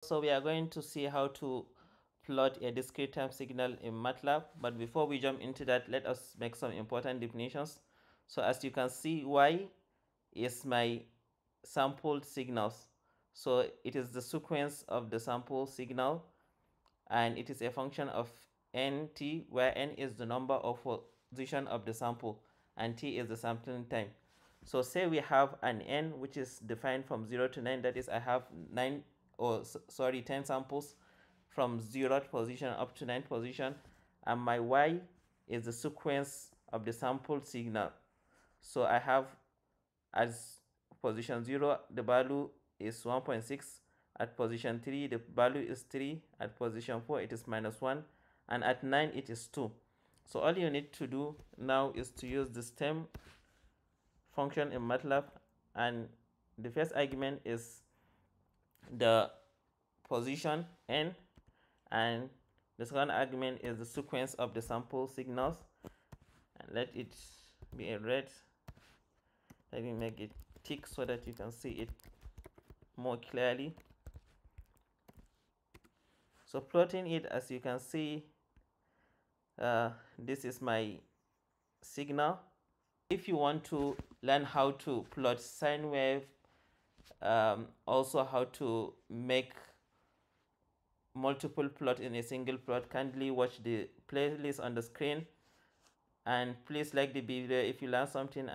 So we are going to see how to plot a discrete time signal in MATLAB, but before we jump into that, let us make some important definitions. So as you can see, y is my sampled signals. So it is the sequence of the sample signal, and it is a function of nt, where n is the number of position of the sample and t is the sampling time. So say we have an n which is defined from 0 to 9, that is I have 10 samples from 0th position up to 9th position, and my y is the sequence of the sampled signal. So I have, as position 0 the value is 1.6, at position 3 the value is 3, at position 4 it is -1, and at 9 it is 2. So all you need to do now is to use the stem function in MATLAB, and the first argument is the position n, and the second argument is the sequence of the sample signals. And let it be a red. Let me make it thick so that you can see it more clearly. So plotting it, as you can see, this is my signal. If you want to learn how to plot sine wave, also how to make multiple plot in a single plot, kindly watch the playlist on the screen, and please like the video if you learn something.